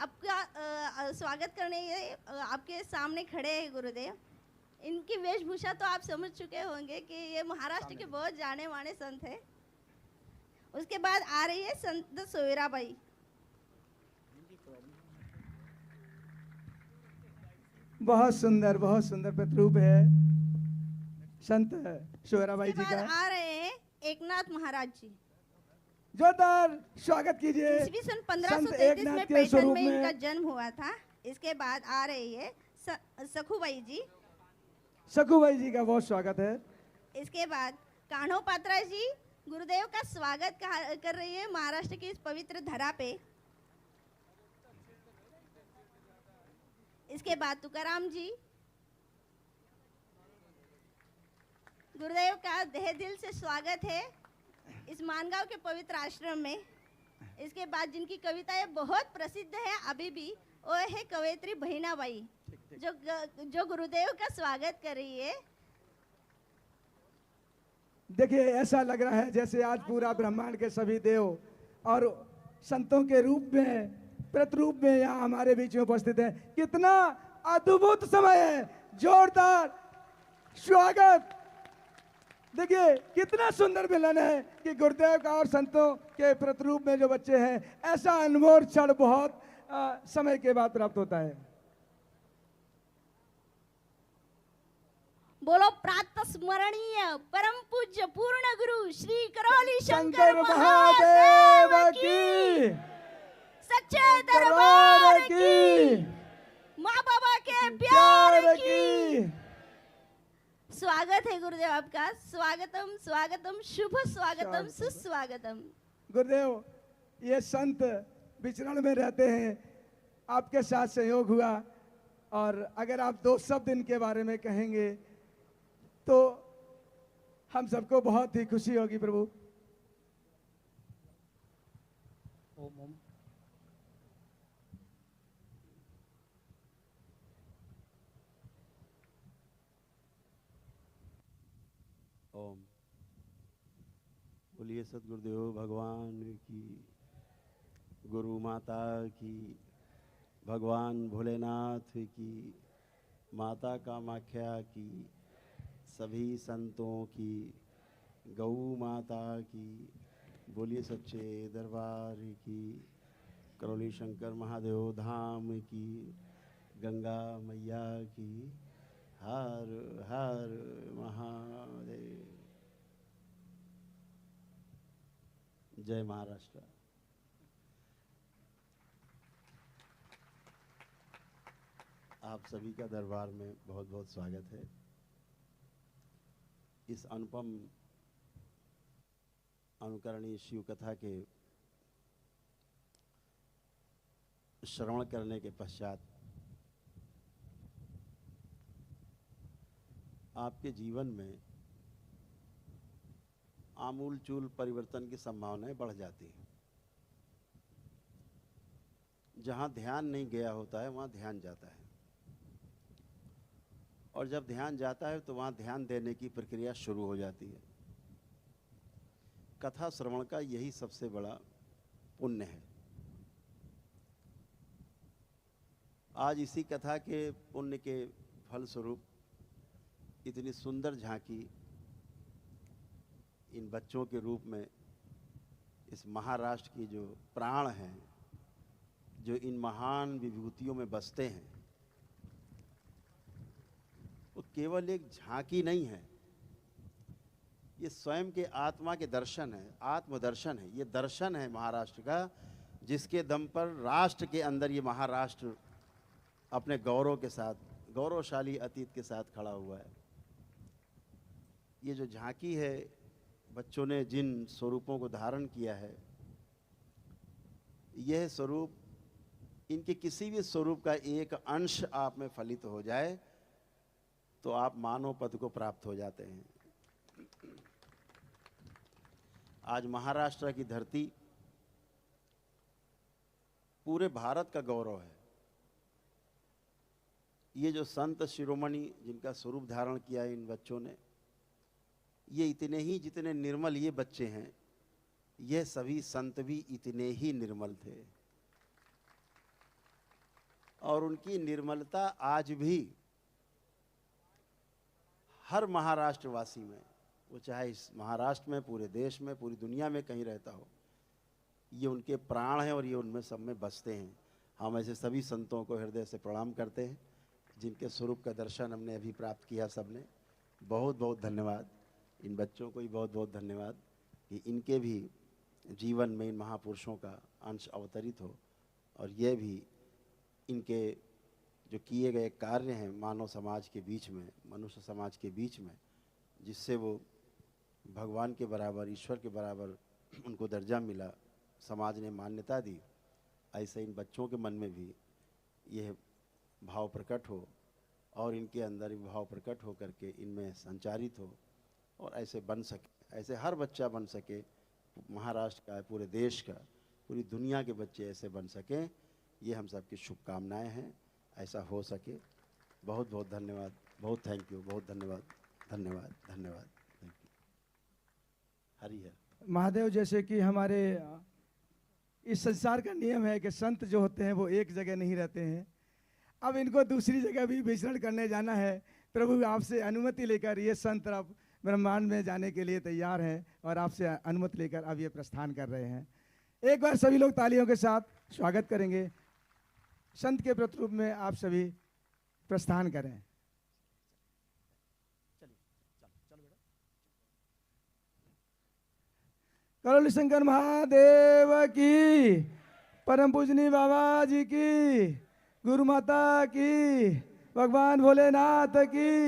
आपका स्वागत करने आपके सामने खड़े हैं गुरुदेव। इनकी वेशभूषा तो आप समझ चुके होंगे कि ये महाराष्ट्र के बहुत जाने माने संत हैं। उसके बाद आ रही है संत सोयराबाई। बहुत सुंदर प्रतिरूप है संत सोयराबाई उसके जी बाद का। आ रहे हैं एकनाथ महाराज जी। जोरदार स्वागत कीजिए। ईस्वी सन संत 1533 एकनाथ में के पैठण स्वरूप में इनका में जन्म हुआ था। इसके बाद आ रही है सखुबाई जी। सखुबाई जी का बहुत स्वागत है। इसके बाद कान्हो पात्रा जी गुरुदेव का स्वागत कर रही है महाराष्ट्र की इस पवित्र धरा पे। इसके बाद तुकाराम जी गुरुदेव का तहे दिल से स्वागत है इस मानगांव के पवित्र आश्रम में। इसके बाद जिनकी कविताएं बहुत प्रसिद्ध है अभी भी, वो है कवयित्री बहिनाबाई जो गुरुदेव का स्वागत कर रही है। देखिए ऐसा लग रहा है जैसे आज पूरा ब्रह्मांड के सभी देव और संतों के रूप में प्रतिरूप में यहाँ हमारे बीच में उपस्थित हैं। कितना अद्भुत समय है, जोरदार स्वागत। देखिए कितना सुंदर मिलन है कि गुरुदेव का और संतों के प्रतिरूप में जो बच्चे हैं, ऐसा अनमोल क्षण बहुत समय के बाद प्राप्त होता है। बोलो प्रातः स्मरणीय परम पूज्य पूर्ण गुरु श्री करौली शंकर महादेव महादेव की, सच्चे दरबार की, माँ बाबा के प्यार की। स्वागत है गुरुदेव आपका। स्वागतम स्वागतम शुभ स्वागतम सुस्वागतम। गुरुदेव ये संत विचरण में रहते हैं, आपके साथ संयोग हुआ, और अगर आप दो शब्द इनके बारे में कहेंगे तो हम सबको बहुत ही खुशी होगी प्रभु। ओम ओम। बोलिए सतगुरुदेव भगवान की, गुरु माता की, भगवान भोलेनाथ की, माता कामाख्या की, सभी संतों की, गौ माता की, बोलिए सच्चे दरबार की, करौली शंकर महादेव धाम की, गंगा मैया की, हर हर महादेव। जय महाराष्ट्र। आप सभी का दरबार में बहुत बहुत स्वागत है। इस अनुपम अनुकरणीय शिव कथा के श्रवण करने के पश्चात आपके जीवन में आमूलचूल परिवर्तन की संभावनाएं बढ़ जाती हैं। जहां ध्यान नहीं गया होता है वहां ध्यान जाता है, और जब ध्यान जाता है तो वहां ध्यान देने की प्रक्रिया शुरू हो जाती है। कथा श्रवण का यही सबसे बड़ा पुण्य है। आज इसी कथा के पुण्य के फलस्वरूप इतनी सुंदर झांकी इन बच्चों के रूप में इस महाराष्ट्र की जो प्राण हैं, जो इन महान विभूतियों में बसते हैं, वो केवल एक झांकी नहीं है, ये स्वयं के आत्मा के दर्शन है, आत्मदर्शन है। ये दर्शन है महाराष्ट्र का, जिसके दम पर राष्ट्र के अंदर ये महाराष्ट्र अपने गौरव के साथ, गौरवशाली अतीत के साथ खड़ा हुआ है। ये जो झांकी है, बच्चों ने जिन स्वरूपों को धारण किया है, यह स्वरूप, इनके किसी भी स्वरूप का एक अंश आप में फलित हो जाए तो आप मानव पद को प्राप्त हो जाते हैं। आज महाराष्ट्र की धरती पूरे भारत का गौरव है। ये जो संत शिरोमणि जिनका स्वरूप धारण किया है इन बच्चों ने, ये इतने ही जितने निर्मल ये बच्चे हैं, ये सभी संत भी इतने ही निर्मल थे। और उनकी निर्मलता आज भी हर महाराष्ट्रवासी में, वो चाहे इस महाराष्ट्र में, पूरे देश में, पूरी दुनिया में कहीं रहता हो, ये उनके प्राण हैं और ये उनमें सब में बसते हैं। हम ऐसे सभी संतों को हृदय से प्रणाम करते हैं जिनके स्वरूप का दर्शन हमने अभी प्राप्त किया। सबने बहुत बहुत धन्यवाद। इन बच्चों को भी बहुत बहुत धन्यवाद कि इनके भी जीवन में इन महापुरुषों का अंश अवतरित हो और ये भी इनके जो किए गए कार्य हैं मानव समाज के बीच में, मनुष्य समाज के बीच में, जिससे वो भगवान के बराबर, ईश्वर के बराबर उनको दर्जा मिला, समाज ने मान्यता दी, ऐसे इन बच्चों के मन में भी यह भाव प्रकट हो और इनके अंदर भाव प्रकट हो करके इनमें संचारित हो और ऐसे बन सके, ऐसे हर बच्चा बन सके, महाराष्ट्र का, पूरे देश का, पूरी दुनिया के बच्चे ऐसे बन सकें, ये हम सबकी शुभकामनाएं हैं, ऐसा हो सके। बहुत बहुत धन्यवाद, बहुत थैंक यू, बहुत धन्यवाद, धन्यवाद, धन्यवाद, थैंक यू। हरि हर महादेव, जैसे कि हमारे इस संसार का नियम है कि संत जो होते हैं वो एक जगह नहीं रहते हैं। अब इनको दूसरी जगह भी विचरण करने जाना है। प्रभु आपसे अनुमति लेकर ये संत अब ब्रह्मांड में जाने के लिए तैयार हैं और आपसे अनुमति लेकर अब ये प्रस्थान कर रहे हैं। एक बार सभी लोग तालियों के साथ स्वागत करेंगे। संत के प्रतिरूप में आप सभी प्रस्थान करें। करोली शंकर महादेव की, परम पूजनी बाबा जी की, गुरु माता की, भगवान भोलेनाथ की।